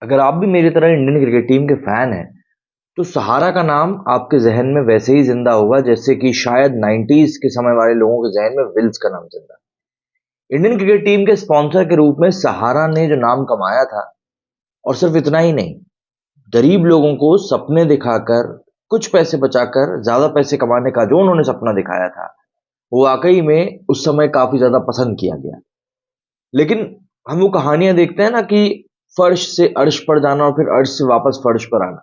अगर आप भी मेरी तरह इंडियन क्रिकेट टीम के फैन हैं, तो सहारा का नाम आपके जहन में वैसे ही जिंदा होगा जैसे कि शायद 90s के समय वाले लोगों के जहन में विल्स का नाम जिंदा है। इंडियन क्रिकेट टीम के स्पॉन्सर के रूप में सहारा ने जो नाम कमाया था, और सिर्फ इतना ही नहीं, गरीब लोगों को सपने दिखाकर, कुछ पैसे बचाकर ज्यादा पैसे कमाने का जो उन्होंने सपना दिखाया था, वो वाकई में उस समय काफी ज्यादा पसंद किया गया। लेकिन हम वो कहानियां देखते हैं ना कि फर्श से अर्श पर जाना और फिर अर्श से वापस फर्श पर आना,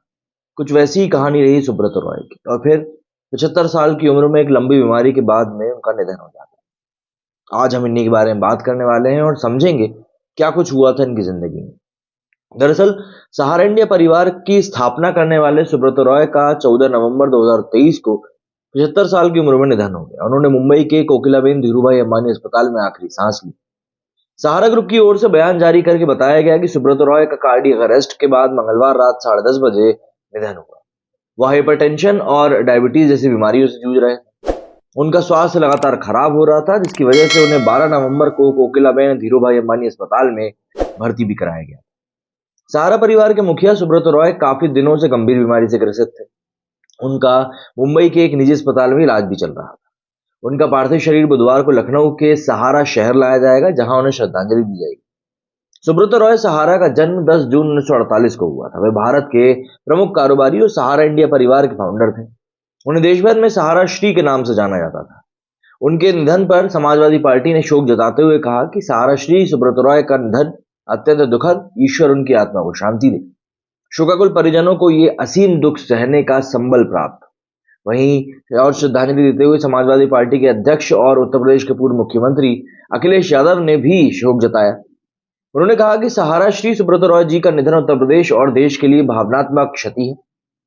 कुछ वैसी ही कहानी रही सुब्रत रॉय की। और फिर 75 साल की उम्र में एक लंबी बीमारी के बाद में उनका निधन हो जाता है। आज हम इन्हीं के बारे में बात करने वाले हैं और समझेंगे क्या कुछ हुआ था इनकी जिंदगी में। दरअसल सहारा इंडिया परिवार की स्थापना करने वाले सुब्रत रॉय का 14 नवंबर 2023 को 75 साल की उम्र में निधन हो गया। उन्होंने मुंबई के कोकिलाबेन धीरूभाई अंबानी अस्पताल में आखिरी सांस ली। सहारा ग्रुप की ओर से बयान जारी करके बताया गया कि सुब्रत रॉय का कार्डियक अरेस्ट के बाद मंगलवार रात 10:30 बजे निधन हुआ। वह हाइपरटेंशन और डायबिटीज जैसी बीमारियों से जूझ रहे थे। उनका स्वास्थ्य लगातार खराब हो रहा था, जिसकी वजह से उन्हें 12 नवंबर को कोकिलाबेन धीरूभाई अंबानी अस्पताल में भर्ती भी कराया गया। सहारा परिवार के मुखिया सुब्रत रॉय काफी दिनों से गंभीर बीमारी से ग्रसित थे। उनका मुंबई के एक निजी अस्पताल में इलाज भी चल रहा था। उनका पार्थिव शरीर बुधवार को लखनऊ के सहारा शहर लाया जाएगा, जहां उन्हें श्रद्धांजलि दी जाएगी। सुब्रत रॉय सहारा का जन्म 10 जून 1948 को हुआ था। वे भारत के प्रमुख कारोबारी और सहारा इंडिया परिवार के फाउंडर थे। उन्हें देश भर में सहारा श्री के नाम से जाना जाता था। उनके निधन पर समाजवादी पार्टी ने शोक जताते हुए कहा कि सहारा श्री सुब्रत रॉय का निधन अत्यंत दुखद, ईश्वर उनकी आत्मा को शांति दे। शोकाकुल परिजनों को ये असीम दुख सहने का संबल प्राप्त। वहीं और श्रद्धांजलि देते हुए समाजवादी पार्टी के अध्यक्ष और उत्तर प्रदेश के पूर्व मुख्यमंत्री अखिलेश यादव ने भी शोक जताया। उन्होंने कहा कि सहारा श्री सुब्रत रॉय जी का निधन उत्तर प्रदेश और देश के लिए भावनात्मक क्षति है,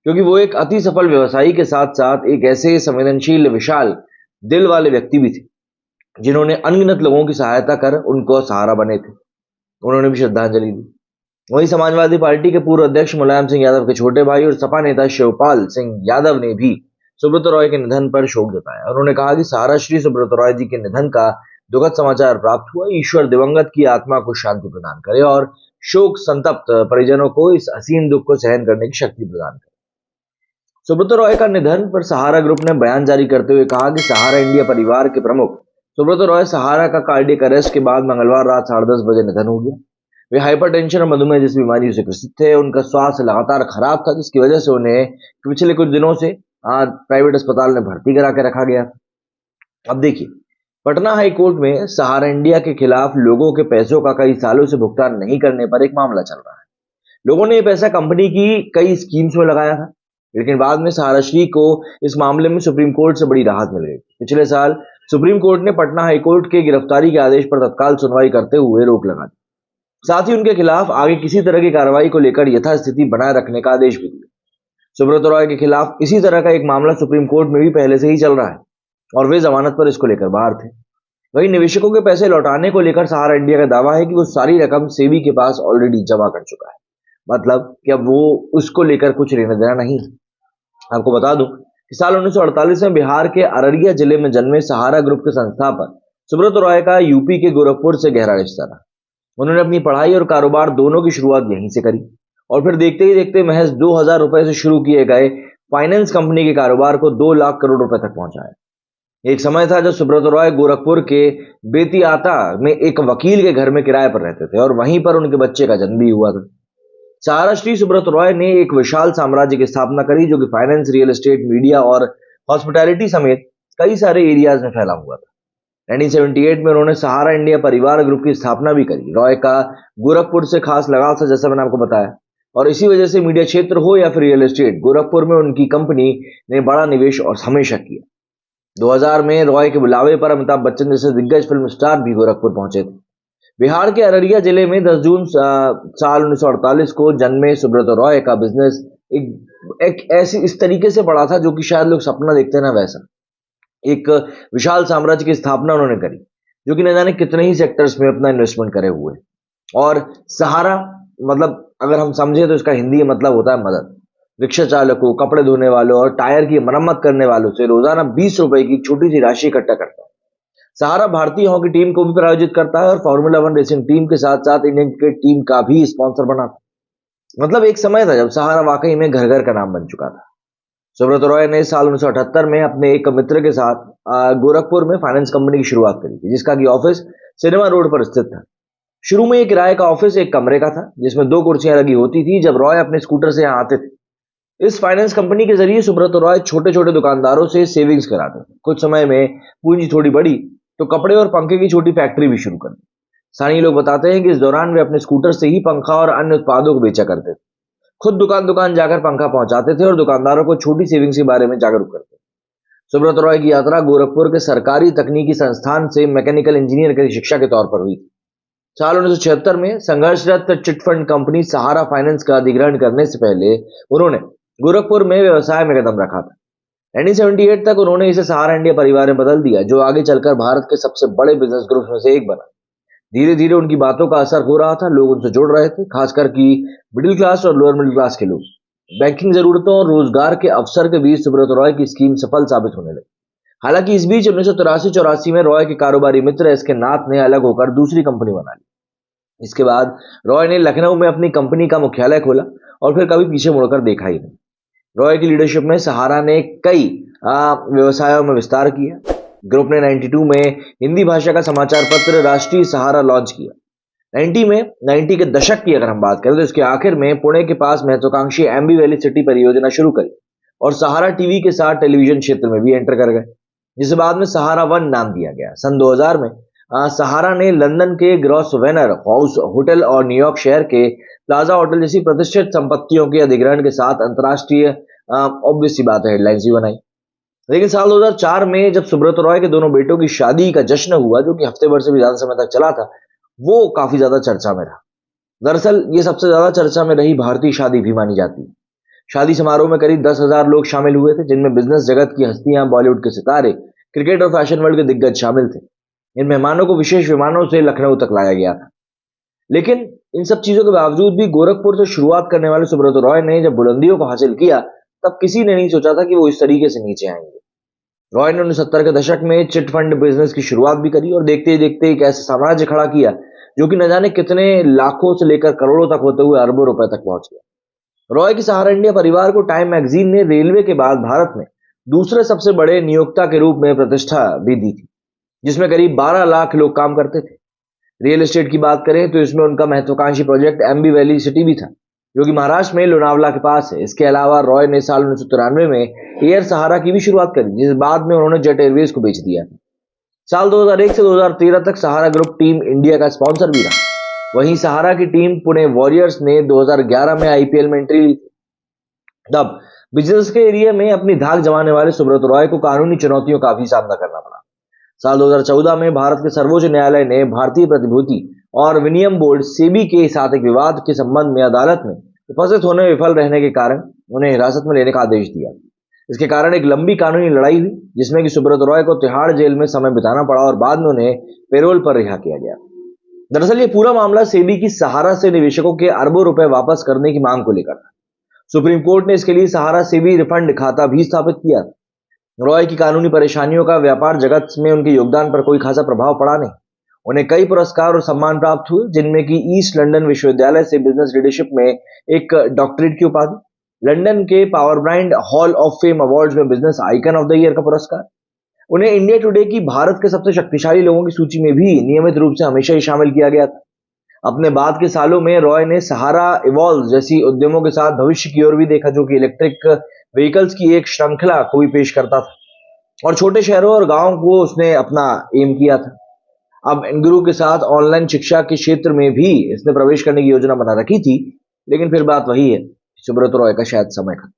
क्योंकि वो एक अति सफल व्यवसायी के साथ साथ एक ऐसे संवेदनशील, विशाल दिल वाले व्यक्ति भी थे, जिन्होंने अनगिनत लोगों की सहायता कर उनको सहारा बने थे। उन्होंने भी श्रद्धांजलि दी। वहीं समाजवादी पार्टी के पूर्व अध्यक्ष मुलायम सिंह यादव के छोटे भाई और सपा नेता शिवपाल सिंह यादव ने भी सुब्रत रॉय के निधन पर शोक जताया। उन्होंने कहा कि सहारा श्री सुब्रत रॉय जी के निधन का दुखद समाचार प्राप्त हुआ। ईश्वर दिवंगत की आत्मा को शांति प्रदान करे और शोक संतप्त परिजनों को इस असीम दुख को सहन करने की शक्ति प्रदान करे। सुब्रत रॉय का निधन पर सहारा ग्रुप ने बयान जारी करते हुए कहा कि सहारा इंडिया परिवार के प्रमुख सुब्रत रॉय सहारा का कार्डियक अरेस्ट के बाद मंगलवार रात 10:30 बजे निधन हो गया। वे हाइपरटेंशन और मधुमेह जैसी बीमारियों से ग्रसित थे। उनका स्वास्थ्य लगातार खराब था, जिसकी वजह से उन्हें पिछले कुछ दिनों से प्राइवेट अस्पताल में भर्ती करा के रखा गया। अब देखिए, पटना हाई कोर्ट में सहारा इंडिया के खिलाफ लोगों के पैसों का कई सालों से भुगतान नहीं करने पर एक मामला चल रहा है। लोगों ने यह पैसा कंपनी की कई स्कीम्स में लगाया था, लेकिन बाद में सहारा श्री को इस मामले में सुप्रीम कोर्ट से बड़ी राहत मिल गई। पिछले साल सुप्रीम कोर्ट ने पटना हाई कोर्ट के गिरफ्तारी के आदेश पर तत्काल सुनवाई करते हुए रोक लगा दी। साथ ही उनके खिलाफ आगे किसी तरह की कार्रवाई को लेकर यथास्थिति बनाए रखने का आदेश भी दिया। सुब्रत रॉय के खिलाफ इसी तरह का एक मामला सुप्रीम कोर्ट में भी पहले से ही चल रहा है और वे जमानत पर इसको लेकर बाहर थे। वहीं निवेशकों के पैसे लौटाने को लेकर सहारा इंडिया का दावा है कि वो सारी रकम सेबी के पास ऑलरेडी जमा कर चुका है। मतलब कि अब वो उसको लेकर कुछ लेना देना नहीं। आपको बता दूं कि साल 1948 में बिहार के अररिया जिले में जन्मे सहारा ग्रुप के संस्थापक सुब्रत रॉय का यूपी के गोरखपुर से गहरा रिश्ता रहा। उन्होंने अपनी पढ़ाई और कारोबार दोनों की शुरुआत यहीं से करी और फिर देखते ही देखते महज 2000 रुपए से शुरू किए गए फाइनेंस कंपनी के कारोबार को 2 लाख करोड़ रुपए तक पहुंचाया। एक समय था जब सुब्रत रॉय गोरखपुर के बेतियाता में एक वकील के घर में किराए पर रहते थे और वहीं पर उनके बच्चे का जन्म भी हुआ था। सहारा श्री सुब्रत रॉय ने एक विशाल साम्राज्य की स्थापना करी, जो कि फाइनेंस, रियल एस्टेट, मीडिया और हॉस्पिटैलिटी समेत कई सारे एरियाज में फैला हुआ था। 1978 में उन्होंने सहारा इंडिया परिवार ग्रुप की स्थापना भी करी। रॉय का गोरखपुर से खास लगाव था, जैसा मैंने आपको बताया, और इसी वजह से मीडिया क्षेत्र हो या फिर रियल एस्टेट, गोरखपुर में उनकी कंपनी ने बड़ा निवेश और हमेशा किया। 2000 में रॉय के बुलावे पर अमिताभ बच्चन जैसे दिग्गज फिल्म स्टार भी गोरखपुर पहुंचे थे। बिहार के अररिया जिले में 10 जून साल 1948 को जन्मे सुब्रत रॉय का बिजनेस एक ऐसी इस तरीके से बढ़ा था, जो कि शायद लोग सपना देखते हैं ना, वैसा एक विशाल साम्राज्य की स्थापना उन्होंने करी, जो कि न जाने कितने ही सेक्टर्स में अपना इन्वेस्टमेंट करे हुए। और सहारा मतलब अगर हम समझे तो इसका हिंदी मतलब होता है मदद। रिक्शा चालकों, कपड़े धोने वालों और टायर की मरम्मत करने वालों से रोजाना 20 रुपए की छोटी सी राशि इकट्ठा करता है। सहारा भारतीय हॉकी टीम को भी प्रायोजित करता है और फॉर्मूला 1 रेसिंग टीम के साथ साथ इंडियन क्रिकेट टीम का भी स्पॉन्सर बना था। मतलब एक समय था जब सहारा वाकई में घर घर का नाम बन चुका था। सुब्रत रॉय ने साल 1978 में अपने एक मित्र के साथ गोरखपुर में फाइनेंस कंपनी की शुरुआत करी थी, जिसका की ऑफिस सिनेमा रोड पर स्थित था। शुरू में ये किराए का ऑफिस एक कमरे का था, जिसमें 2 कुर्सियां लगी होती थी जब रॉय अपने स्कूटर से यहाँ आते थे। इस फाइनेंस कंपनी के जरिए सुब्रत रॉय छोटे छोटे दुकानदारों से सेविंग्स कराते थे। कुछ समय में पूंजी थोड़ी बढ़ी तो कपड़े और पंखे की छोटी फैक्ट्री भी शुरू कर दी। स्थानीय लोग बताते हैं कि इस दौरान वे अपने स्कूटर से ही पंखा और अन्य उत्पादों को बेचा करते थे। खुद दुकान दुकान जाकर पंखा पहुंचाते थे और दुकानदारों को छोटी सेविंग्स के बारे में जागरूक करते थे। सुब्रत रॉय की यात्रा गोरखपुर के सरकारी तकनीकी संस्थान से मैकेनिकल इंजीनियर की शिक्षा के तौर पर हुई थी। साल 1976 में संघर्षरत चिटफंड कंपनी सहारा फाइनेंस का अधिग्रहण करने से पहले उन्होंने गोरखपुर में व्यवसाय में कदम रखा था। 1978 तक उन्होंने इसे सहारा इंडिया परिवार में बदल दिया, जो आगे चलकर भारत के सबसे बड़े बिजनेस ग्रुप में से एक बना। धीरे धीरे उनकी बातों का असर हो रहा था, लोग उनसे जुड़ रहे थे, खासकर कि मिडिल क्लास और लोअर मिडिल क्लास के लोग। बैंकिंग जरूरतों और रोजगार के अवसर के बीच सुब्रत रॉय की स्कीम सफल साबित होने लगी। हालांकि इस बीच 1983-84 में रॉय के कारोबारी मित्र एस के नाथ ने अलग होकर दूसरी कंपनी बना ली। इसके बाद रॉय ने लखनऊ में अपनी कंपनी का मुख्यालय खोला और फिर कभी पीछे मुड़कर देखा ही नहीं। रॉय की लीडरशिप में सहारा ने कई व्यवसायों में विस्तार किया। ग्रुप ने 92 में हिंदी भाषा का समाचार पत्र राष्ट्रीय सहारा लॉन्च किया। 90 के दशक की अगर हम बात करें तो इसके आखिर में पुणे के पास महत्वाकांक्षी एम्बी वैली सिटी परियोजना शुरू करी और सहारा टीवी के साथ टेलीविजन क्षेत्र में भी एंटर कर गए, जिसे बाद में सहारा वन नाम दिया गया। सन 2000 में सहारा ने लंदन के ग्रॉसवेनर हाउस होटल और न्यूयॉर्क शहर के प्लाजा होटल जैसी प्रतिष्ठित संपत्तियों के अधिग्रहण के साथ अंतर्राष्ट्रीय ऑब्वियस सी बात है हेडलाइंस भी बनाई। लेकिन साल 2004 में जब सुब्रत रॉय के दोनों बेटों की शादी का जश्न हुआ, जो कि हफ्ते भर से भी ज्यादा समय तक चला था, वो काफी ज्यादा चर्चा में रहा। दरअसल ये सबसे ज्यादा चर्चा में रही भारतीय शादी भी मानी जाती है। शादी समारोह में करीब 10,000 लोग शामिल हुए थे, जिनमें बिजनेस जगत की हस्तियां, बॉलीवुड के सितारे, क्रिकेट और फैशन वर्ल्ड के दिग्गज शामिल थे। इन मेहमानों को विशेष विमानों से लखनऊ तक लाया गया था। लेकिन इन सब चीजों के बावजूद भी गोरखपुर से शुरुआत करने वाले सुब्रत रॉय ने जब बुलंदियों को हासिल किया, तब किसी ने नहीं सोचा था कि वो इस तरीके से नीचे आएंगे। रॉय ने 1970 के दशक में चिट फंड बिजनेस की शुरुआत भी करी और देखते ही देखते एक ऐसा साम्राज्य खड़ा किया जो कि न जाने कितने लाखों से लेकर करोड़ों तक होते हुए अरबों रुपए तक पहुंच गया। रॉय की सहारा इंडिया परिवार को टाइम मैगजीन ने रेलवे के बाद भारत में दूसरे सबसे बड़े नियोक्ता के रूप में प्रतिष्ठा भी दी थी, जिसमें करीब 12 लाख लोग काम करते थे। रियल एस्टेट की बात करें तो इसमें उनका महत्वाकांक्षी प्रोजेक्ट एम्बी वैली सिटी भी था, जो कि महाराष्ट्र में लोनावला के पास है। इसके अलावा रॉय ने साल 1993 में एयर सहारा की भी शुरुआत करी, जिस बाद में उन्होंने जेट एयरवेज को बेच दिया। साल 2001 से 2013 तक सहारा ग्रुप टीम इंडिया का स्पॉन्सर भी रहा। वहीं सहारा की टीम पुणे वॉरियर्स ने 2011 में आईपीएल में एंट्री ली। तब बिजनेस के एरिया में अपनी धाक जमाने वाले सुब्रत रॉय को कानूनी चुनौतियों का भी सामना करना पड़ा। साल 2014 में भारत के सर्वोच्च न्यायालय ने भारतीय प्रतिभूति और विनिमय बोर्ड सेबी के साथ एक विवाद के संबंध में अदालत में उपस्थित होने में विफल रहने के कारण उन्हें हिरासत में लेने का आदेश दिया। इसके कारण एक लंबी कानूनी लड़ाई हुई, जिसमें कि सुब्रत रॉय को तिहाड़ जेल में समय बिताना पड़ा और बाद में उन्हें पेरोल पर रिहा किया गया। दरअसल ये पूरा मामला सेबी की सहारा से निवेशकों के अरबों रुपए वापस करने की मांग को लेकर था। सुप्रीम कोर्ट ने इसके लिए सहारा सेबी रिफंड खाता भी स्थापित किया। रॉय की कानूनी परेशानियों का व्यापार जगत में उनके योगदान पर कोई खासा प्रभाव पड़ा नहीं। उन्हें कई पुरस्कार और सम्मान प्राप्त हुए, जिनमें कि ईस्ट लंदन विश्वविद्यालय से बिजनेस लीडरशिप में एक डॉक्टरेट की उपाधि, लंदन के power brand hall of fame awards में business icon of the year का पुरस्कार। उन्हें इंडिया टुडे की भारत के सबसे शक्तिशाली लोगों की सूची में भी नियमित रूप से हमेशा ही शामिल किया गया था। अपने बाद के सालों में रॉय ने सहारा इवॉल्व जैसी उद्यमों के साथ भविष्य की ओर भी देखा, जो कि इलेक्ट्रिक व्हीकल्स की एक श्रृंखला को भी पेश करता था और छोटे शहरों और गांवों को उसने अपना एम किया था। अब एनग्रू के साथ ऑनलाइन शिक्षा के क्षेत्र में भी इसने प्रवेश करने की योजना बना रखी थी, लेकिन फिर बात वही है, सुब्रत रॉय का शायद समय खत्म।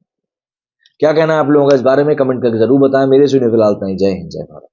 क्या कहना है आप लोगों का इस बारे में कमेंट करके जरूर बताएं। मेरे सुनिए फिलहाल जय हिंद, जय भारत।